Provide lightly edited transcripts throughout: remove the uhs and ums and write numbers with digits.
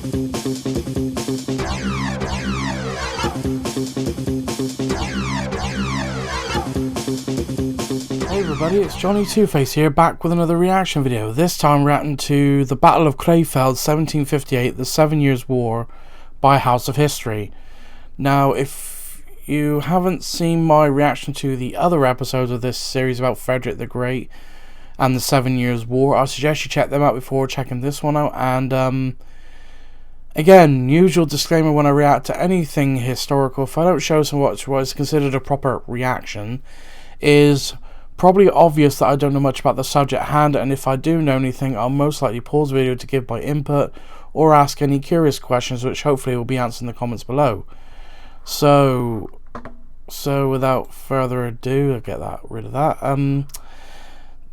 Hey everybody, it's Johnny Two-Face here, back with another reaction video. This time reacting to the Battle of Krefeld 1758, the 7 Years' War by House of History. Now, if you haven't seen my reaction to the other episodes of this series about Frederick the Great and the 7 Years' War, I suggest you check them out before checking this one out. And again, usual disclaimer when I react to anything historical, if I don't show what is considered a proper reaction, is probably obvious that I don't know much about the subject at hand, and if I do know anything, I'll most likely pause the video to give my input or ask any curious questions, which hopefully will be answered in the comments below. So without further ado, I'll get rid of that.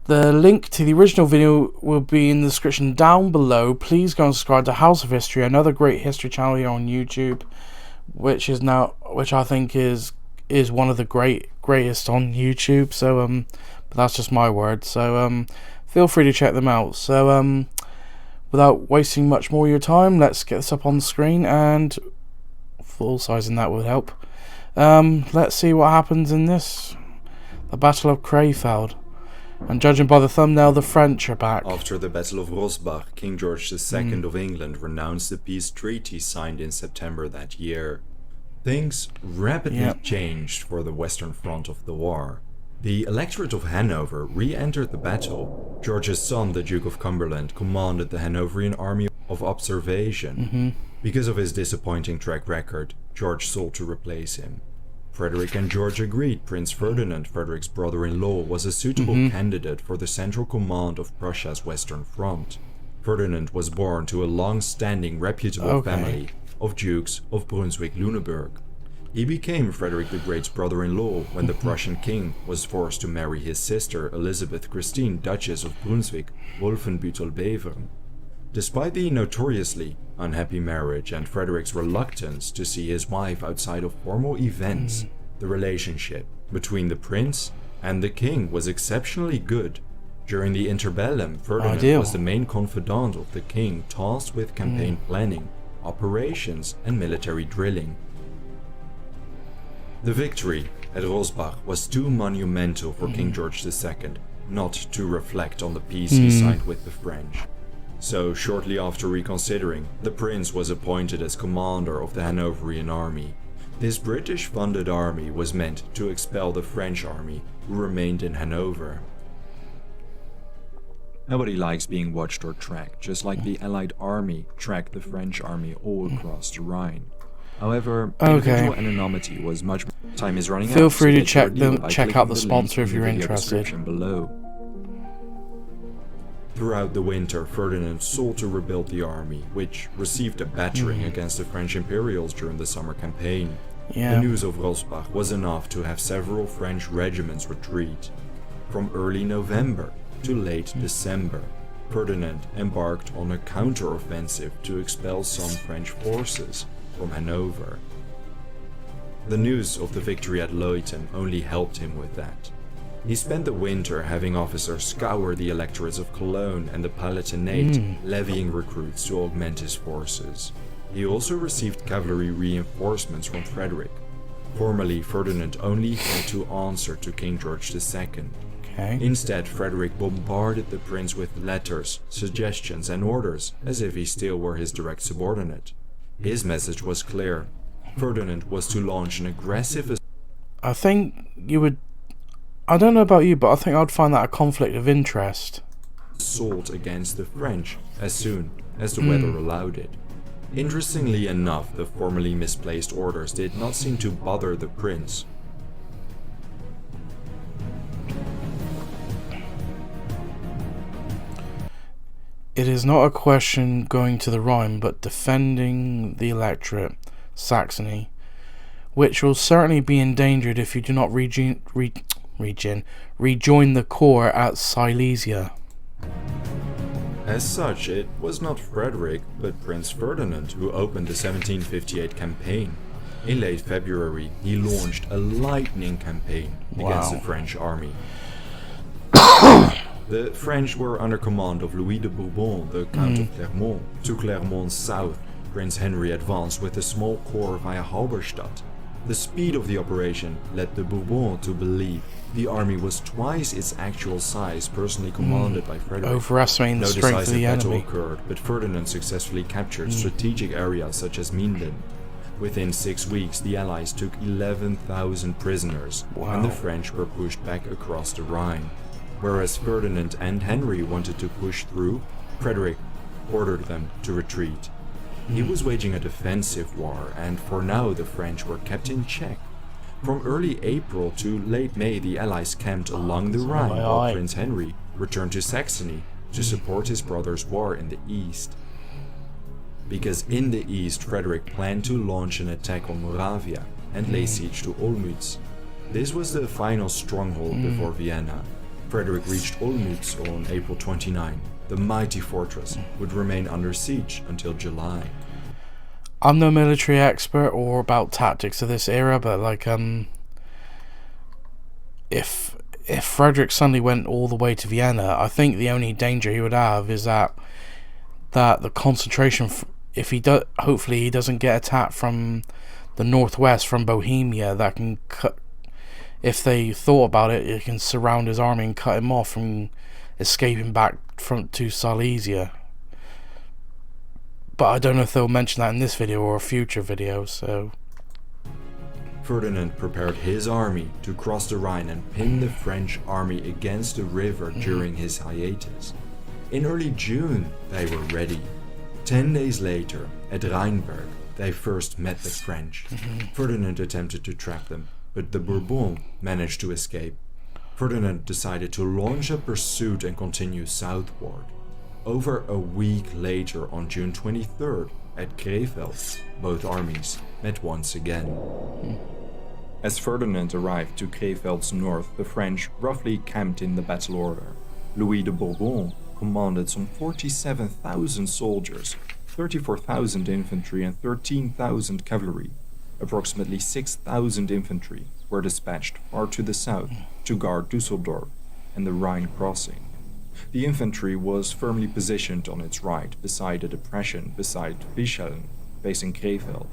The link to the original video will be in the description down below. Please go and subscribe to House of History, another great history channel here on YouTube, which I think is one of the greatest on YouTube. So but that's just my word. So feel free to check them out. So without wasting much more of your time, let's get this up on the screen, and full sizing that would help. Let's see what happens in this, the Battle of Krefeld. And judging by the thumbnail, the French are back. After the Battle of Rosbach, King George II of England renounced the peace treaty signed in September that year. Things rapidly changed for the Western Front of the war. The Electorate of Hanover re-entered the battle. George's son, the Duke of Cumberland, commanded the Hanoverian Army of Observation. Because of his disappointing track record, George sought to replace him. Frederick and George agreed Prince Ferdinand, Frederick's brother-in-law, was a suitable candidate for the central command of Prussia's Western Front. Ferdinand was born to a long-standing reputable family of Dukes of Brunswick-Lüneburg. He became Frederick the Great's brother-in-law when the Prussian king was forced to marry his sister Elizabeth Christine, Duchess of Brunswick-Wolfenbüttel-Bevern. Despite the notoriously unhappy marriage and Frederick's reluctance to see his wife outside of formal events, the relationship between the prince and the king was exceptionally good. During the interbellum, Ferdinand was the main confidant of the king, tasked with campaign planning, operations, and military drilling. The victory at Rosbach was too monumental for King George II not to reflect on the peace he signed with the French. So, shortly after reconsidering, the prince was appointed as commander of the Hanoverian army. This British-funded army was meant to expel the French army, who remained in Hanover. Nobody likes being watched or tracked, just like the Allied army tracked the French army all across the Rhine. However, individual anonymity was much more. Time is running out. Feel free to check out the sponsor if you're interested. Below. Throughout the winter, Ferdinand sought to rebuild the army, which received a battering against the French Imperials during the summer campaign. The news of Rosbach was enough to have several French regiments retreat. From early November to late December, Ferdinand embarked on a counter-offensive to expel some French forces from Hanover. The news of the victory at Leuthen only helped him with that. He spent the winter having officers scour the electorates of Cologne and the Palatinate, levying recruits to augment his forces. He also received cavalry reinforcements from Frederick. Formally, Ferdinand only had to answer to King George II. Instead, Frederick bombarded the prince with letters, suggestions, and orders, as if he still were his direct subordinate. His message was clear. Ferdinand was to launch an aggressive I don't know about you, but I think I'd find that a conflict of interest. Assault against the French as soon as the weather allowed it. Interestingly enough, the formerly misplaced orders did not seem to bother the prince. It is not a question going to the Rhine, but defending the electorate, Saxony, which will certainly be endangered if you do not rejoin the corps at Silesia. As such, it was not Frederick, but Prince Ferdinand who opened the 1758 campaign. In late February, he launched a lightning campaign against the French army. The French were under command of Louis de Bourbon, the Count of Clermont, to Clermont's south, Prince Henry advanced with a small corps via Halberstadt. The speed of the operation led the Bourbons to believe the army was twice its actual size, personally commanded by Frederick. Overestimating the No strength of decisive the battle enemy. occurred, but Ferdinand successfully captured strategic areas such as Minden. Within 6 weeks, the Allies took 11,000 prisoners, and the French were pushed back across the Rhine. Whereas Ferdinand and Henry wanted to push through, Frederick ordered them to retreat. He was waging a defensive war, and for now the French were kept in check. From early April to late May, the Allies camped along the Rhine, while Prince Henry returned to Saxony to support his brother's war in the east. Because in the east, Frederick planned to launch an attack on Moravia and lay siege to Olmütz. This was the final stronghold before Vienna. Frederick reached Olmütz on April 29. The mighty fortress would remain under siege until July. I'm no military expert or about tactics of this era, but if Frederick suddenly went all the way to Vienna, I think the only danger he would have is that the concentration, if he does, hopefully he doesn't get attacked from the northwest, from Bohemia, that can cut. If they thought about it, it can surround his army and cut him off from escaping back to Silesia. But I don't know if they'll mention that in this video or a future video, so... Ferdinand prepared his army to cross the Rhine and pin the French army against the river during his hiatus. In early June, they were ready. 10 days later, at Rheinberg, they first met the French. Ferdinand attempted to trap them, but the Bourbons managed to escape. Ferdinand decided to launch a pursuit and continue southward. Over a week later, on June 23rd, at Krefeld, both armies met once again. As Ferdinand arrived to Krefeld's north, the French roughly camped in the battle order. Louis de Bourbon commanded some 47,000 soldiers, 34,000 infantry and 13,000 cavalry. Approximately 6,000 infantry were dispatched far to the south to guard Düsseldorf and the Rhine crossing. The infantry was firmly positioned on its right beside a depression beside Wischeln, facing Krefeld.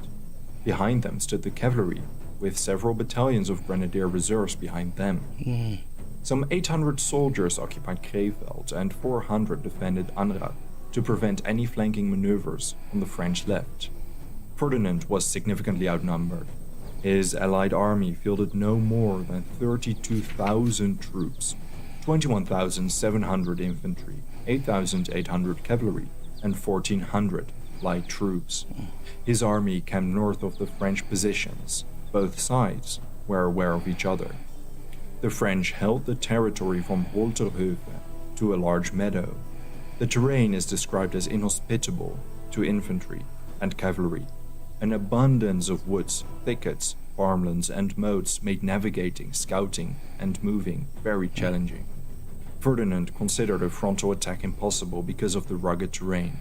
Behind them stood the cavalry, with several battalions of grenadier reserves behind them. Some 800 soldiers occupied Krefeld and 400 defended Anrath to prevent any flanking maneuvers on the French left. Ferdinand was significantly outnumbered. His allied army fielded no more than 32,000 troops, 21,700 infantry, 8,800 cavalry, and 1,400 light troops. His army camped north of the French positions. Both sides were aware of each other. The French held the territory from Holterhöfe to a large meadow. The terrain is described as inhospitable to infantry and cavalry. An abundance of woods, thickets, farmlands, and moats made navigating, scouting, and moving very challenging. Ferdinand considered a frontal attack impossible because of the rugged terrain.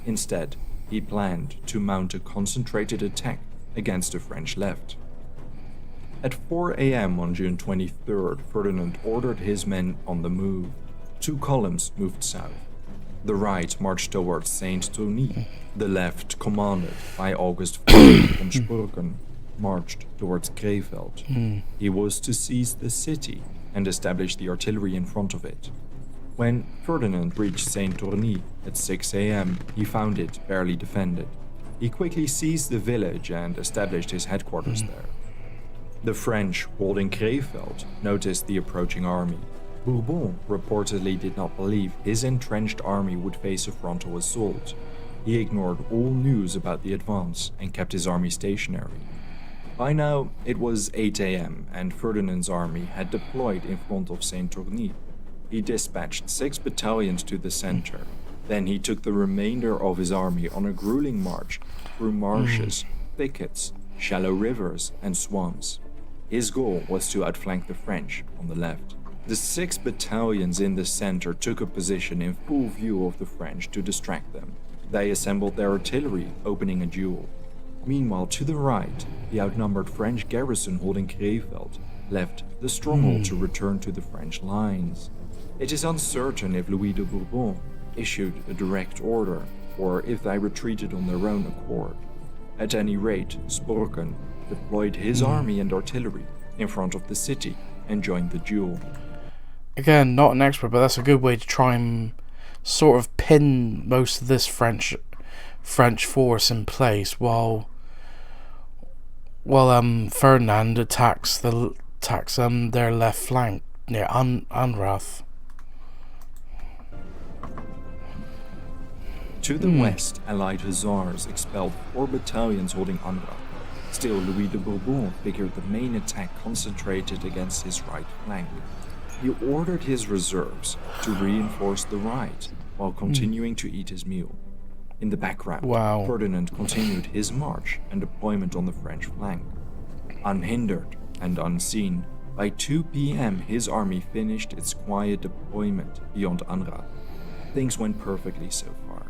Instead, he planned to mount a concentrated attack against the French left. At 4 a.m. on June 23rd, Ferdinand ordered his men on the move. 2 columns moved south. The right marched towards Saint-Denis. The left, commanded by August von Spurgen, marched towards Krefeld. He was to seize the city and establish the artillery in front of it. When Ferdinand reached Saint-Denis at 6 a.m., he found it barely defended. He quickly seized the village and established his headquarters there. The French, holding Krefeld, noticed the approaching army. Bourbon reportedly did not believe his entrenched army would face a frontal assault. He ignored all news about the advance and kept his army stationary. By now, it was 8 a.m. and Ferdinand's army had deployed in front of Saint-Denis. He dispatched 6 battalions to the center. Then he took the remainder of his army on a grueling march through marshes, thickets, shallow rivers, and swamps. His goal was to outflank the French on the left. The 6 battalions in the center took a position in full view of the French to distract them. They assembled their artillery, opening a duel. Meanwhile, to the right, the outnumbered French garrison holding Krefeld left the stronghold to return to the French lines. It is uncertain if Louis de Bourbon issued a direct order or if they retreated on their own accord. At any rate, Sporken deployed his army and artillery in front of the city and joined the duel. Again, not an expert, but that's a good way to try and sort of pin most of this French force in place while Ferdinand attacks their left flank near Anrath. To the west, Allied Hussars expelled 4 battalions holding Anrath. Still, Louis de Bourbon figured the main attack concentrated against his right flank. He ordered his reserves to reinforce the right, while continuing to eat his meal. In the background, Ferdinand continued his march and deployment on the French flank. Unhindered and unseen, by 2 p.m. his army finished its quiet deployment beyond Anrath. Things went perfectly so far.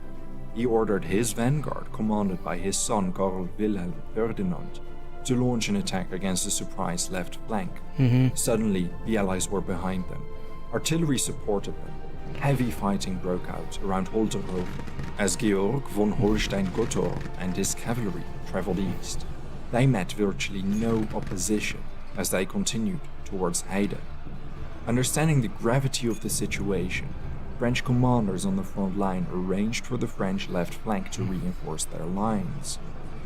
He ordered his vanguard, commanded by his son Karl Wilhelm Ferdinand, to launch an attack against the surprise left flank. Suddenly, the Allies were behind them. Artillery supported them. Heavy fighting broke out around Holterhoven as Georg von Holstein-Gottorp and his cavalry traveled east. They met virtually no opposition as they continued towards Heide. Understanding the gravity of the situation, French commanders on the front line arranged for the French left flank to reinforce their lines.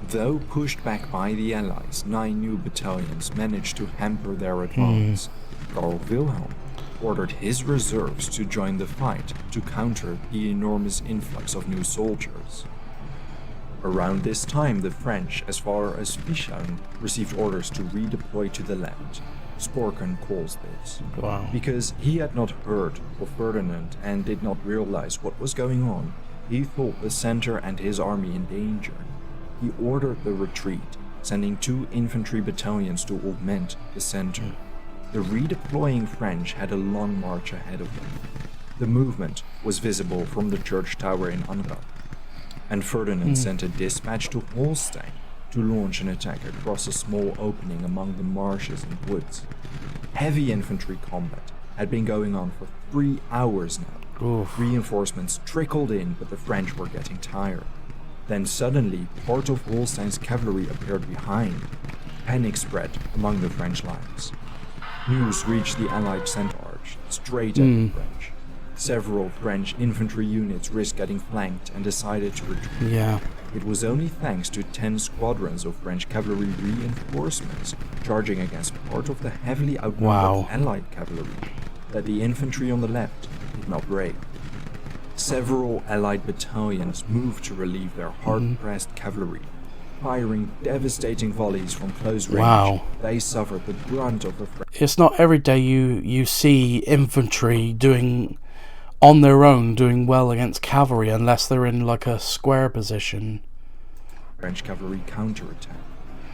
Though pushed back by the Allies, 9 new battalions managed to hamper their advance. Karl Wilhelm ordered his reserves to join the fight to counter the enormous influx of new soldiers. Around this time, the French, as far as Fischeln, received orders to redeploy to the left. Sporken calls this. Because he had not heard of Ferdinand and did not realize what was going on, he thought the center and his army in danger. He ordered the retreat, sending 2 infantry battalions to augment the center. The redeploying French had a long march ahead of them. The movement was visible from the church tower in Anrath, and Ferdinand sent a dispatch to Holstein to launch an attack across a small opening among the marshes and woods. Heavy infantry combat had been going on for 3 hours now. Reinforcements trickled in, but the French were getting tired. Then suddenly, part of Holstein's cavalry appeared behind. Panic spread among the French lines. News reached the Allied center straight at the French. Several French infantry units risked getting flanked and decided to retreat. It was only thanks to 10 squadrons of French cavalry reinforcements charging against part of the heavily outnumbered Allied cavalry that the infantry on the left did not break. Several Allied battalions moved to relieve their hard-pressed cavalry. Firing devastating volleys from close range, they suffered the brunt of the French. It's not every day you see infantry on their own doing well against cavalry unless they're in like a square position. French cavalry counterattack.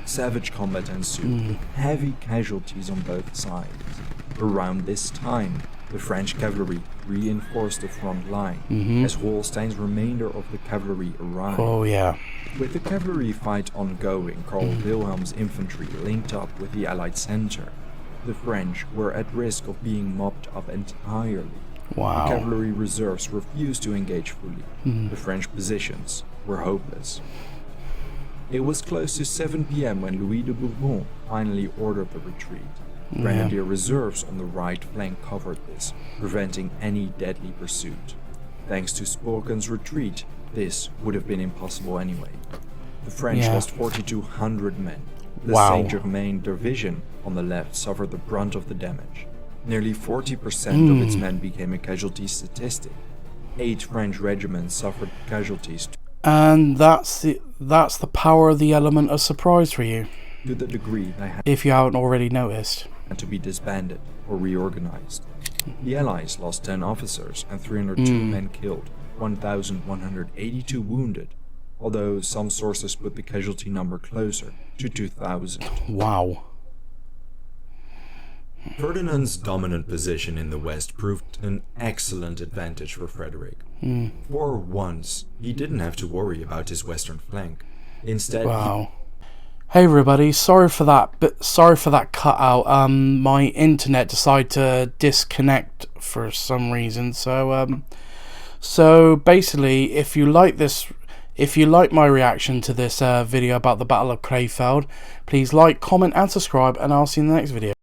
Savage combat ensued, with heavy casualties on both sides. Around this time, the French cavalry reinforced the front line as Holstein's remainder of the cavalry arrived. With the cavalry fight ongoing, Karl Wilhelm's infantry linked up with the Allied center. The French were at risk of being mopped up entirely. The cavalry reserves refused to engage fully. The French positions were hopeless. It was close to 7 p.m. when Louis de Bourbon finally ordered the retreat. Grenadier reserves on the right flank covered this, preventing any deadly pursuit. Thanks to Sporken's retreat, this would have been impossible anyway. The French lost 4,200 men. The Saint-Germain division on the left suffered the brunt of the damage. Nearly 40% of its men became a casualty statistic. 8 French regiments suffered casualties. And that's the power of the element of surprise for you. To the degree they had, if you haven't already noticed, to be disbanded or reorganized. The Allies lost 10 officers and 302 men killed, 1,182 wounded, although some sources put the casualty number closer to 2,000. Ferdinand's dominant position in the west proved an excellent advantage for Frederick. For once, he didn't have to worry about his western flank. Instead, Hey everybody, sorry for that cutout. My internet decided to disconnect for some reason. So basically, if you like this If you like my reaction to this video about the Battle of Krefeld, please like, comment and subscribe, and I'll see you in the next video.